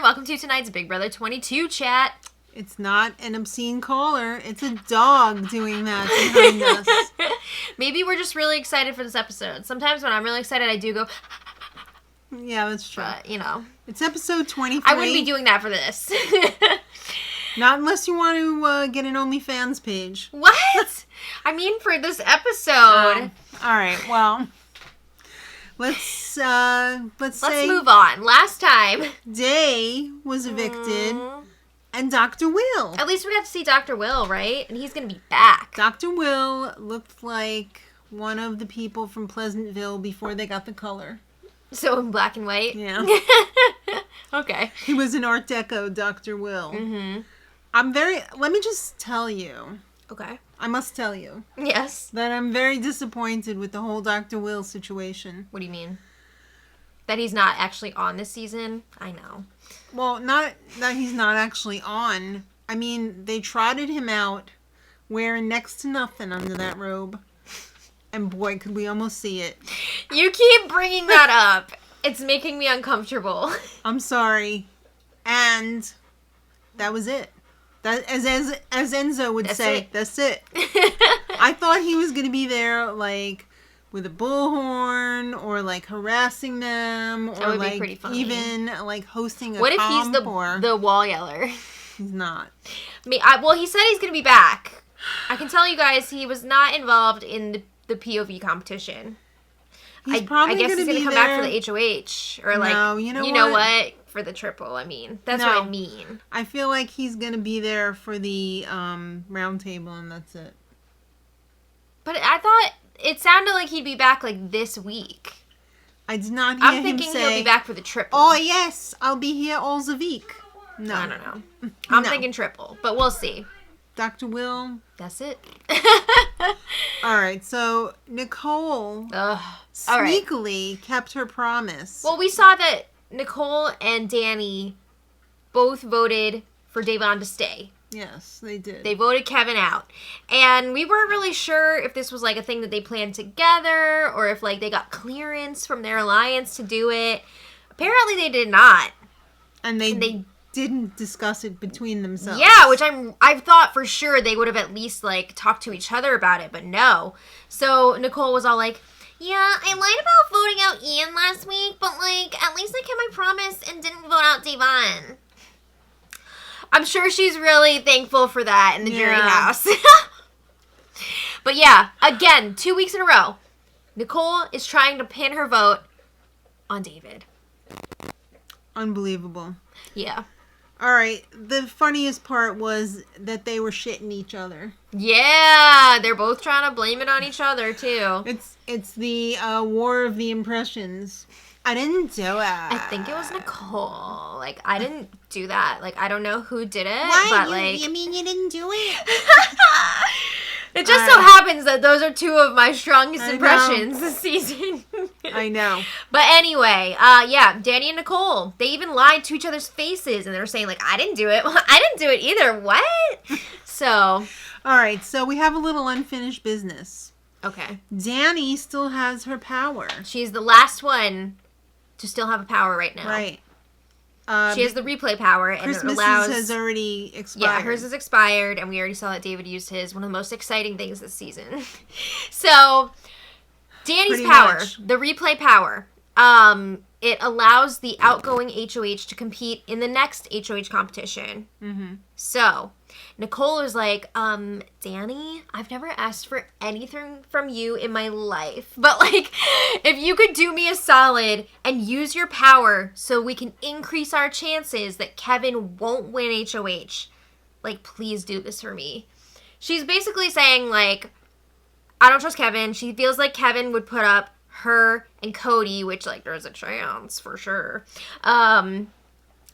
everyone. Welcome to tonight's Big Brother 22 chat. It's not an obscene caller. It's a dog doing that behind us. Maybe we're just really excited for this episode. Sometimes when I'm really excited, I do go... Yeah, that's true. But, you know. It's episode 23. I wouldn't be doing that for this. Not unless you want to get an OnlyFans page. What? I mean, for this episode. All right, well... Let's move on. Last time, Day was evicted, and Dr. Will. At least we got to see Dr. Will, right? And he's going to be back. Dr. Will looked like one of the people from Pleasantville before they got the color. So in black and white? Yeah. Okay. He was an Art Deco Dr. Will. Mm-hmm. Let me just tell you. Okay. I must tell you. Yes. That I'm very disappointed with the whole Dr. Will situation. What do you mean? That he's not actually on this season? I know. Well, not that he's not actually on. I mean, they trotted him out wearing next to nothing under that robe. And boy, could we almost see it. You keep bringing that up. It's making me uncomfortable. I'm sorry. And that was it. That, as Enzo would say, that's it. I thought he was going to be there, like, with a bullhorn, or, like, harassing them, or, like, even, like, hosting a What if he's the wall yeller? He's not. Well, he said he's going to be back. I can tell you guys he was not involved in the POV competition. He's probably I guess he's going to come back for the HOH. Or, like, no, you know what? For the triple, I mean. That's what I mean. I feel like he's going to be there for the round table, and that's it. But I thought it sounded like he'd be back, like, this week. I did not hear him say... I'm thinking he'll be back for the triple. Oh, yes, I'll be here all the week. No. I don't know. I'm thinking triple, but we'll see. Dr. Will. That's it. All right, so Nicole sneakily kept her promise. Well, we saw that Nicole and Danny both voted for Davon to stay. Yes, they did. They voted Kevin out. And we weren't really sure if this was, like, a thing that they planned together or if, like, they got clearance from their alliance to do it. Apparently they did not. And they didn't discuss it between themselves. Yeah, which I thought for sure they would have at least, like, talked to each other about it, but no. So Nicole was all like, yeah, I lied about voting out Ian last week, but, like, at least I kept my promise and didn't vote out Davon. I'm sure she's really thankful for that in the jury house. But yeah, again, 2 weeks in a row, Nicole is trying to pin her vote on David. Unbelievable. Yeah. All right, the funniest part was that they were shitting each other. Yeah, they're both trying to blame it on each other, too. It's the war of the impressions. I didn't do it. I think it was Nicole. Like, I didn't do that. Like, I don't know who did it. Why? But, you mean you didn't do it? It just so happens that those are two of my strongest impressions this season. I know. But anyway, yeah, Danny and Nicole, they even lied to each other's faces, and they were saying, like, I didn't do it. Well, I didn't do it either. What? So. All right, so we have a little unfinished business. Okay. Danny still has her power. She's the last one to still have a power right now. Right. She has the replay power, and Christmas's it allows... has already expired. Yeah, hers is expired, and we already saw that David used his. One of the most exciting things this season. So, Danny's power, the replay power, it allows the outgoing HOH to compete in the next HOH competition. Mm-hmm. So, Nicole was like, Danny, I've never asked for anything from you in my life. But, like, if you could do me a solid and use your power so we can increase our chances that Kevin won't win HOH, like, please do this for me. She's basically saying, like, I don't trust Kevin. She feels like Kevin would put up her and Cody, which, like, there's a chance for sure.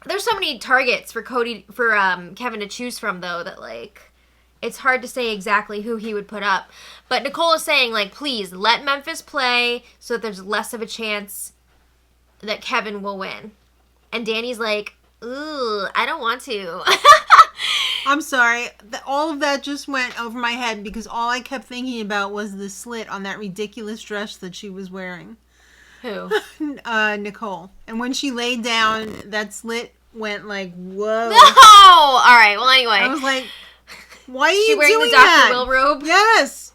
There's so many targets for Kevin to choose from, though, that, like, it's hard to say exactly who he would put up. But Nicole is saying, like, please, let Memphis play so that there's less of a chance that Kevin will win. And Danny's like, ooh, I don't want to. I'm sorry. All of that just went over my head because all I kept thinking about was the slit on that ridiculous dress that she was wearing. Who? Nicole. And when she laid down, that slit went like, whoa. No! All right, well, anyway. I was like, why are you she wearing doing the Dr. that? Will robe? Yes.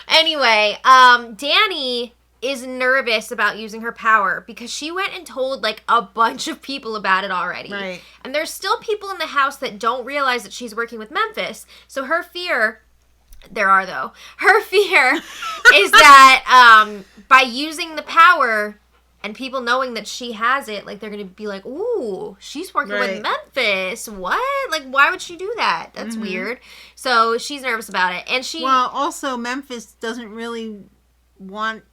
Anyway, Danny is nervous about using her power because she went and told like a bunch of people about it already. Right. And there's still people in the house that don't realize that she's working with Memphis. So her fear, her fear is that by using the power and people knowing that she has it, like they're going to be like, ooh, she's working with Memphis. What? Like, why would she do that? That's weird. So she's nervous about it. And well, also Memphis doesn't really want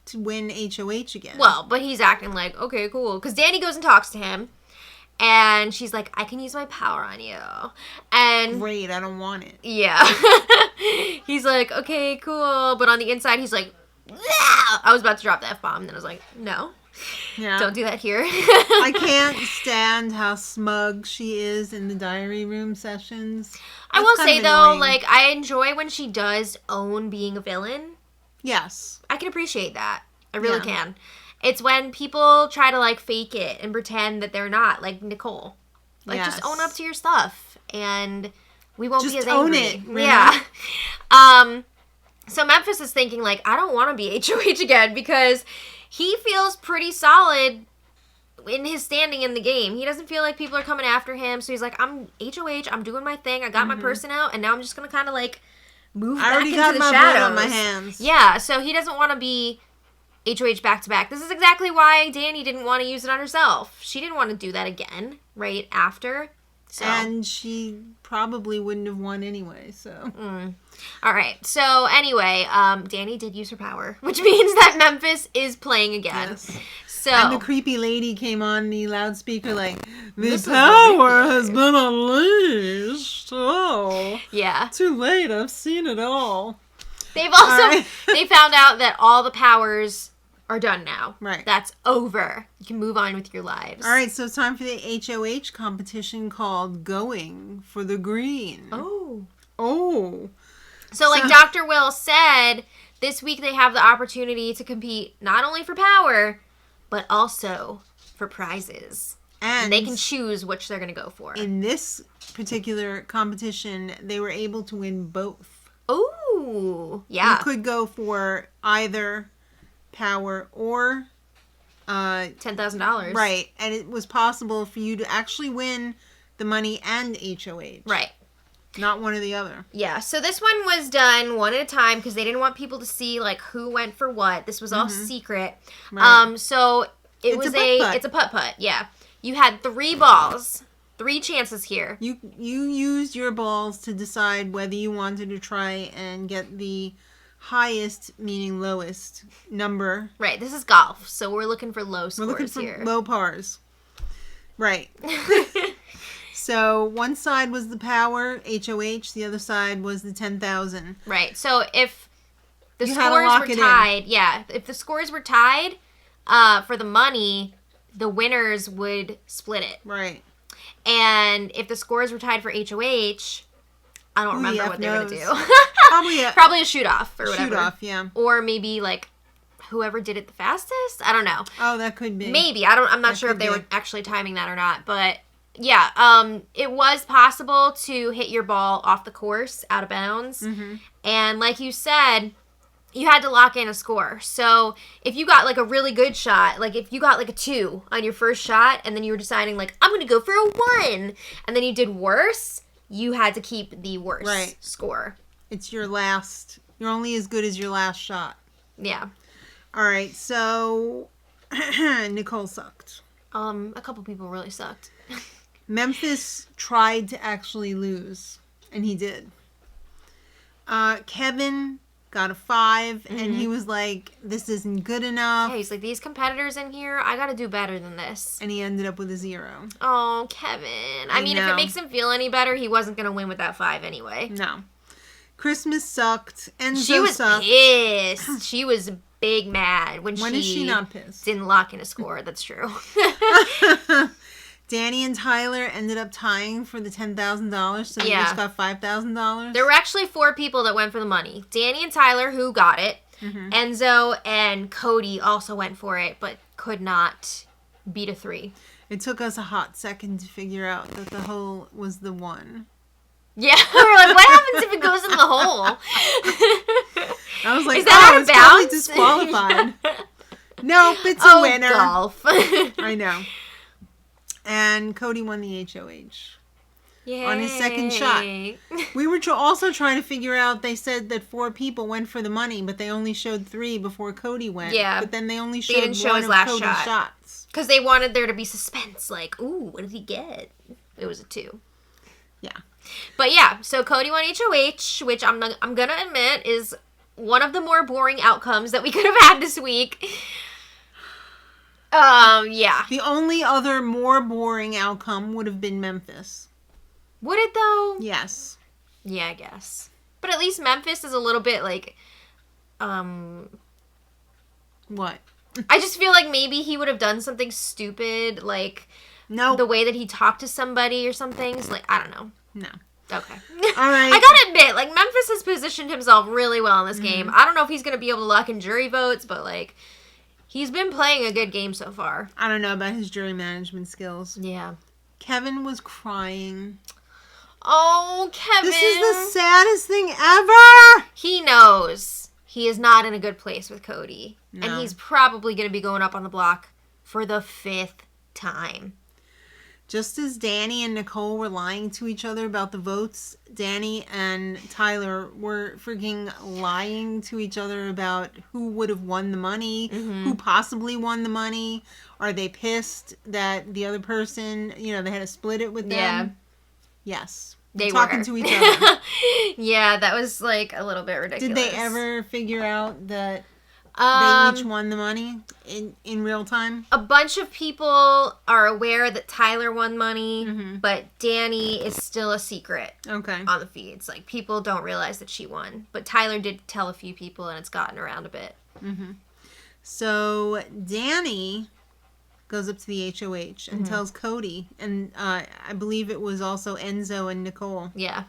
to win HOH again. Well, but he's acting like, okay, cool. Because Danny goes and talks to him. And she's like, I can use my power on you. And great, I don't want it. Yeah. He's like, okay, cool. But on the inside, he's like, ah! I was about to drop the F-bomb. And then I was like, no. Yeah. Don't do that here. I can't stand how smug she is in the diary room sessions. That's I will say, though, like, I enjoy when she does own being a villain. Yes. I can appreciate that. I really can. It's when people try to, like, fake it and pretend that they're not, like Nicole. Like, just own up to your stuff, and we won't be as angry. Just own it. Yeah. So Memphis is thinking, like, I don't want to be HOH again, because he feels pretty solid in his standing in the game. He doesn't feel like people are coming after him, so he's like, I'm HOH, I'm doing my thing, I got my person out, and now I'm just going to kind of, like, move back into the shadows. I already got my blood on my hands. Yeah, so he doesn't want to be HOH back-to-back. This is exactly why Danny didn't want to use it on herself. She didn't want to do that again right after. So. And she probably wouldn't have won anyway, so. All right. So, anyway, Danny did use her power, which means that Memphis is playing again. Yes. So. And the creepy lady came on the loudspeaker like, the power has been unleashed. Oh. Yeah. Too late. I've seen it all. They've also, they found out that all the powers are done now. Right. That's over. You can move on with your lives. All right, so it's time for the HOH competition called Going for the Green. Oh. So like Dr. Will said, this week they have the opportunity to compete not only for power, but also for prizes. And they can choose which they're going to go for. In this particular competition, they were able to win both. Ooh. Yeah. You could go for either power or $10,000. Right. And it was possible for you to actually win the money and HOH. Right. Not one or the other. Yeah. So this one was done one at a time because they didn't want people to see like who went for what. This was all secret. Right. So it's a putt-putt. Yeah. You had 3 balls. 3 chances here. You used your balls to decide whether you wanted to try and get the highest, meaning lowest, number. Right. This is golf, so we're looking for low scores here. We're looking for low pars. Right. So one side was the power, HOH. The other side was the 10,000. Right. So if the scores were tied, if the scores were tied for the money, the winners would split it. Right. And if the scores were tied for HOH, I don't remember what they were going to do. Probably a shoot-off or whatever. Shoot-off, yeah. Or maybe, like, whoever did it the fastest? I don't know. Oh, that could be. Maybe. I'm not sure if they were actually timing that or not. But, yeah, it was possible to hit your ball off the course, out of bounds. Mm-hmm. And like you said, you had to lock in a score. So if you got like a really good shot, like if you got like a 2 on your first shot and then you were deciding like, I'm going to go for a 1, and then you did worse, you had to keep the worst score. It's your last. You're only as good as your last shot. Yeah. All right. So Nicole sucked. A couple people really sucked. Memphis tried to actually lose, and he did. Kevin got a 5, and he was like, this isn't good enough. Yeah, he's like, these competitors in here, I gotta do better than this. And he ended up with a 0. Oh, Kevin. I mean, if it makes him feel any better, he wasn't gonna win with that 5 anyway. No. Christmas sucked. Enzo she was sucked. Pissed. She was big mad when is she not pissed? Didn't lock in a score. That's true. Danny and Tyler ended up tying for the $10,000, so they just got $5,000. There were actually 4 people that went for the money. Danny and Tyler, who got it. Mm-hmm. Enzo and Cody also went for it, but could not beat a 3. It took us a hot second to figure out that the hole was the one. Yeah, we're like, what happens if it goes in the hole? I was like, is that it's probably disqualified. Nope, it's a winner. Golf. I know. And Cody won the HOH. Yay. On his second shot. We were also trying to figure out, they said that 4 people went for the money, but they only showed 3 before Cody went. Yeah. But then they only showed didn't show one his of last Cody's shots. Because they wanted there to be suspense. Like, ooh, what did he get? It was a 2. Yeah. But yeah, so Cody won HOH, which I'm going to admit is one of the more boring outcomes that we could have had this week. Yeah. The only other more boring outcome would have been Memphis. Would it though? Yes. Yeah, I guess. But at least Memphis is a little bit like, What? I just feel like maybe he would have done something stupid, like the way that he talked to somebody or something. So, like, I don't know. No. Okay. All right. I gotta admit, like, Memphis has positioned himself really well in this game. I don't know if he's gonna be able to lock in jury votes, but, like, he's been playing a good game so far. I don't know about his jury management skills. Yeah. Kevin was crying. Oh, Kevin. This is the saddest thing ever. He knows he is not in a good place with Cody. No. And he's probably going to be going up on the block for the 5th time. Just as Danny and Nicole were lying to each other about the votes, Danny and Tyler were freaking lying to each other about who would have won the money, who possibly won the money. Are they pissed that the other person, they had to split it with them? Yeah. Yes. They talking were. to each other. Yeah, that was like a little bit ridiculous. Did they ever figure out that they each won the money in real time? A bunch of people are aware that Tyler won money, but Danny is still a secret on the feeds. Like, people don't realize that she won. But Tyler did tell a few people, and it's gotten around a bit. So Danny goes up to the HOH and tells Cody, and I believe it was also Enzo and Nicole. Yeah.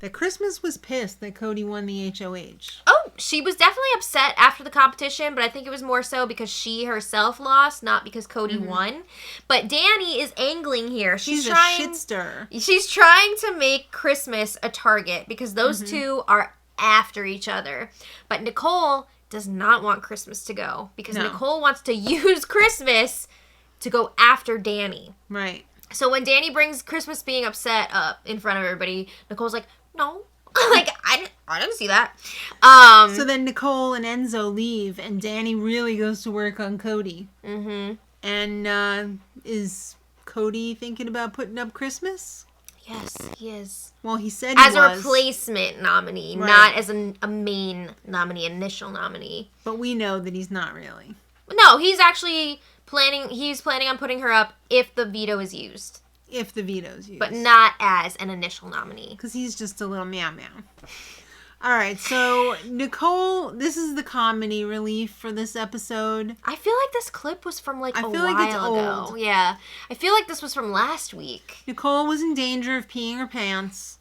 That Christmas was pissed that Cody won the HOH. Oh, she was definitely upset after the competition, but I think it was more so because she herself lost, not because Cody won. But Danny is angling here. She's trying, a shit stirrer. She's trying to make Christmas a target because those two are after each other. But Nicole does not want Christmas to go because Nicole wants to use Christmas to go after Danny. Right. So when Danny brings Christmas being upset up in front of everybody, Nicole's like, no. Like, I didn't see that. So then Nicole and Enzo leave, and Danny really goes to work on Cody. And is Cody thinking about putting up Christmas? Yes, he is. Well, he said he was. As a replacement nominee, not as a main nominee, initial nominee. But we know that he's not really. No, he's actually planning on putting her up if the veto is used. If the veto's used. But not as an initial nominee. Because he's just a little meow meow. All right, so Nicole, this is the comedy relief for this episode. I feel like this clip was from like a while like it's ago. old. Yeah. I feel like this was from last week. Nicole was in danger of peeing her pants,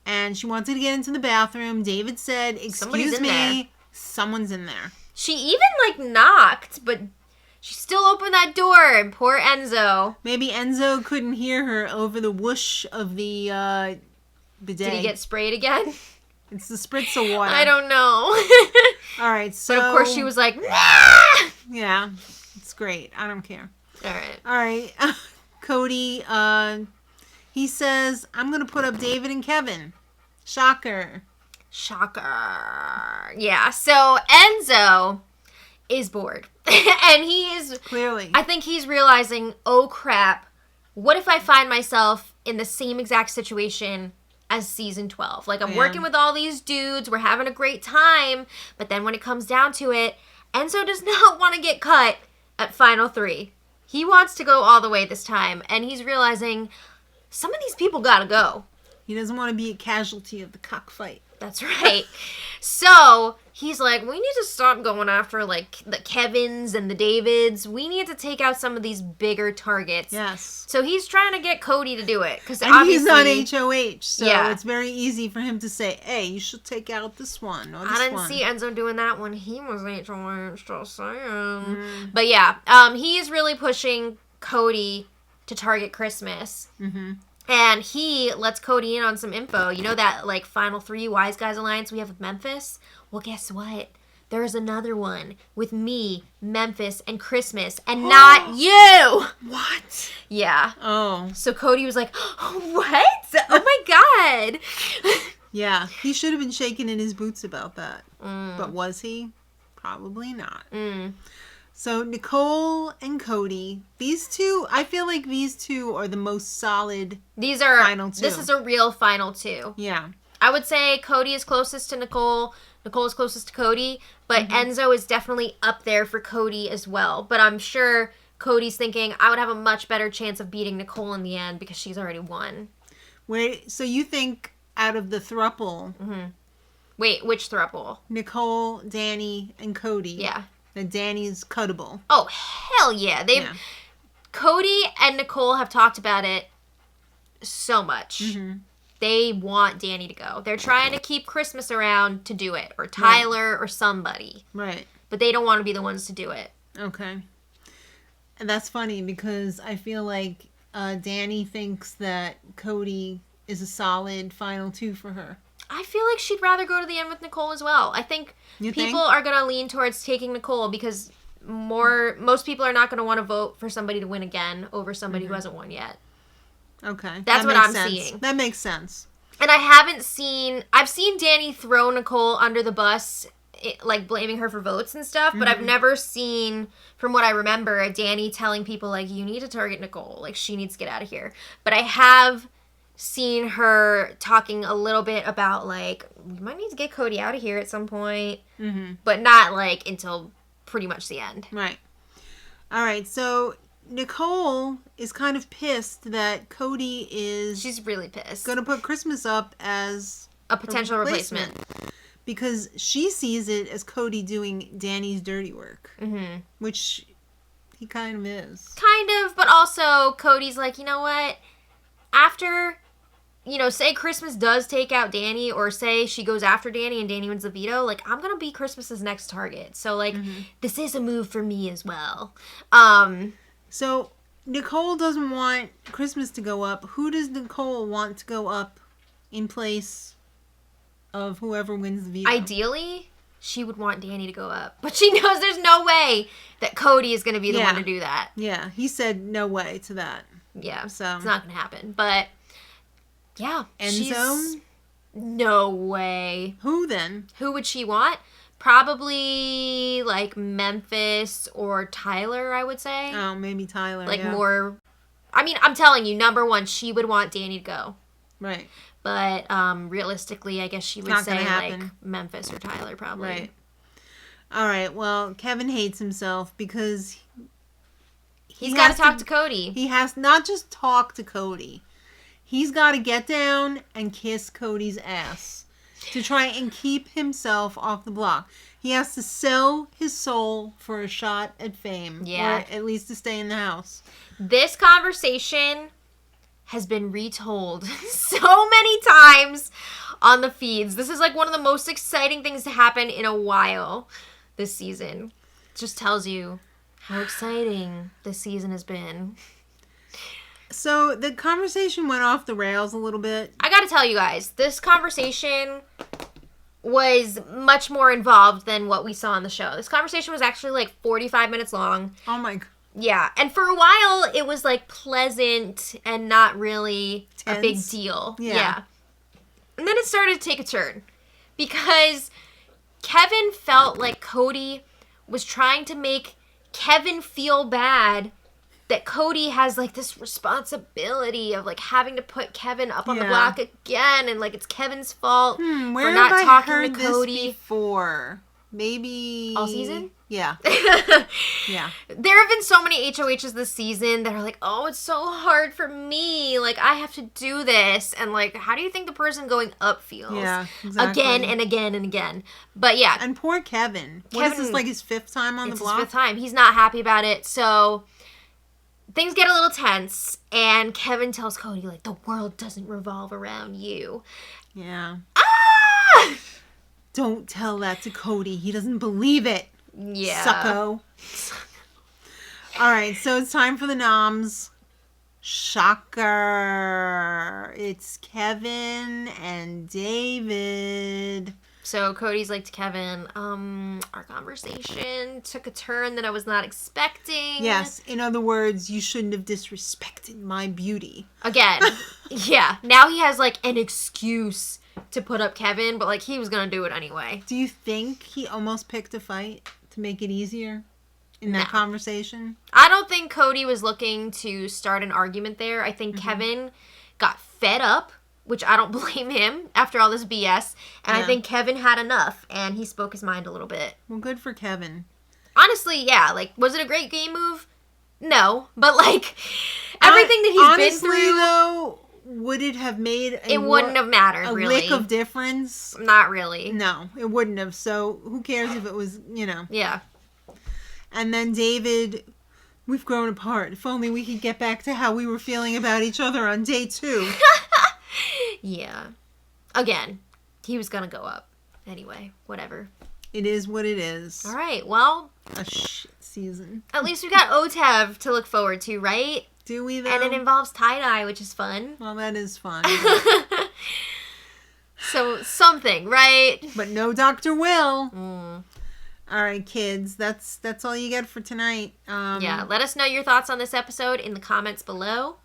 and she wanted to get into the bathroom. David said, "Excuse me, someone's in there." She even knocked, but she still opened that door, and poor Enzo. Maybe Enzo couldn't hear her over the whoosh of the bidet. Did he get sprayed again? It's the spritz of water. I don't know. All right, so... But of course she was like, nah! Yeah, it's great. I don't care. All right. All right. Cody, he says, I'm going to put up David and Kevin. Shocker. Yeah, so Enzo is bored. And he is... Clearly. I think he's realizing, oh crap, what if I find myself in the same exact situation as season 12? Like, I'm working with all these dudes, we're having a great time, but then when it comes down to it, Enzo does not want to get cut at Final 3. He wants to go all the way this time, and he's realizing some of these people gotta go. He doesn't want to be a casualty of the cockfight. That's right. So he's like, we need to stop going after like the Kevins and the Davids. We need to take out some of these bigger targets. Yes. So he's trying to get Cody to do it because he's on HOH, so it's very easy for him to say, "Hey, you should take out this one or this one." I didn't see Enzo doing that when he was HOH. Just saying. But yeah, he is really pushing Cody to target Christmas. Mm-hmm. And he lets Cody in on some info. You know that, like, final 3 Wise Guys alliance we have with Memphis? Well, guess what? There's another one with me, Memphis, and Christmas, and not you! What? Yeah. Oh. So Cody was like, oh, what? Oh, my God. Yeah, he should have been shaking in his boots about that. But was he? Probably not. So Nicole and Cody, these two, I feel like these two are the most solid final 2. This is a real final 2. Yeah. I would say Cody is closest to Nicole. Nicole is closest to Cody. But Enzo is definitely up there for Cody as well. But I'm sure Cody's thinking, I would have a much better chance of beating Nicole in the end because she's already won. Wait, so you think out of the throuple... Wait, which throuple? Nicole, Danny, and Cody. Yeah. That Danny's cuttable. Oh, hell yeah. Cody and Nicole have talked about it so much. They want Danny to go. They're trying to keep Christmas around to do it. Or Tyler or somebody. Right. But they don't want to be the ones to do it. Okay. And that's funny because I feel like Danny thinks that Cody is a solid final 2 for her. I feel like she'd rather go to the end with Nicole as well. I think people are going to lean towards taking Nicole because most people are not going to want to vote for somebody to win again over somebody who hasn't won yet. Okay. That's what I'm seeing. That makes sense. And I've seen Danny throw Nicole under the bus, like blaming her for votes and stuff, but I've never seen, from what I remember, Danny telling people like, you need to target Nicole. Like, she needs to get out of here. But I have seen her talking a little bit about, like, we might need to get Cody out of here at some point. But not, like, until pretty much the end. Right. All right, so Nicole is kind of pissed that Cody is... She's really pissed. Going to put Christmas up as... a potential replacement. Because she sees it as Cody doing Danny's dirty work. Which he kind of is. Kind of, but also Cody's like, you know what? After... say Christmas does take out Danny, or say she goes after Danny and Danny wins the veto, like, I'm gonna be Christmas's next target. So, like, this is a move for me as well. So, Nicole doesn't want Christmas to go up. Who does Nicole want to go up in place of whoever wins the veto? Ideally, she would want Danny to go up. But she knows there's no way that Cody is gonna be the one to do that. Yeah, he said no way to that. Yeah, so it's not gonna happen. But... yeah. Enzo? No way. Who then? Who would she want? Probably, like, Memphis or Tyler, I would say. Oh, maybe Tyler, more... I mean, I'm telling you, number one, she would want Danny to go. Right. But, realistically, I guess she would say, like, Memphis or Tyler, probably. Right. All right, well, Kevin hates himself because... He's got to talk to Cody. He has not just talk to Cody. He's got to get down and kiss Cody's ass to try and keep himself off the block. He has to sell his soul for a shot at fame. Yeah. Or at least to stay in the house. This conversation has been retold so many times on the feeds. This is like one of the most exciting things to happen in a while this season. It just tells you how exciting this season has been. So, the conversation went off the rails a little bit. I gotta tell you guys, this conversation was much more involved than what we saw on the show. This conversation was actually like 45 minutes long. Oh my God. Yeah, and for a while, it was like pleasant and not really tense. A big deal. Yeah. And then it started to take a turn. Because Kevin felt like Cody was trying to make Kevin feel bad that Cody has, like, this responsibility of, like, having to put Kevin up on the block again, and, like, it's Kevin's fault where for not have I talking heard to Cody. This before? Maybe... all season? Yeah. Yeah. There have been so many HOHs this season that are like, oh, it's so hard for me. Like, I have to do this. And, like, how do you think the person going up feels? Yeah, exactly. Again and again and again. But, yeah. And poor Kevin. What is this, like, his 5th time on the block? It's his 5th time. He's not happy about it, so... things get a little tense, and Kevin tells Cody, like, the world doesn't revolve around you. Yeah. Ah! Don't tell that to Cody. He doesn't believe it. Yeah. Sucko. All right, so it's time for the noms. Shocker. It's Kevin and David. So Cody's like to Kevin, our conversation took a turn that I was not expecting. Yes. In other words, you shouldn't have disrespected my beauty. Again. Yeah. Now he has like an excuse to put up Kevin, but like he was going to do it anyway. Do you think he almost picked a fight to make it easier in that conversation? I don't think Cody was looking to start an argument there. I think Kevin got fed up, which I don't blame him after all this BS. And I think Kevin had enough, and he spoke his mind a little bit. Well, good for Kevin. Honestly, yeah. Like, was it a great game move? No. But, like, everything that he's been through... Honestly, though, would it have made... It wouldn't have mattered, really. A lick of difference? Not really. No, it wouldn't have. So, who cares if it was, Yeah. And then David... We've grown apart. If only we could get back to how we were feeling about each other on day 2. Yeah. Again, he was gonna go up. Anyway, whatever. It is what it is. All right, well... A shit season. At least we got OTAV to look forward to, right? Do we, though? And it involves tie-dye, which is fun. Well, that is fun. So, something, right? But no Dr. Will. All right, kids. That's all you get for tonight. Yeah, let us know your thoughts on this episode in the comments below.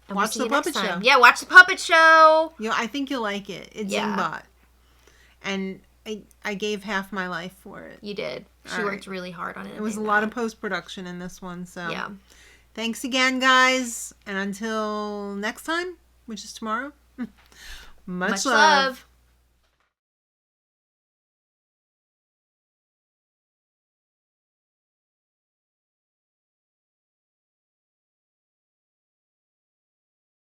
And watch the Puppet Show. Yeah, watch the Puppet Show. I think you'll like it. It's Zingbot. And I gave half my life for it. You did. She worked really hard on it. It was a lot of post-production in this one, so. Yeah. Thanks again, guys. And until next time, which is tomorrow, much love.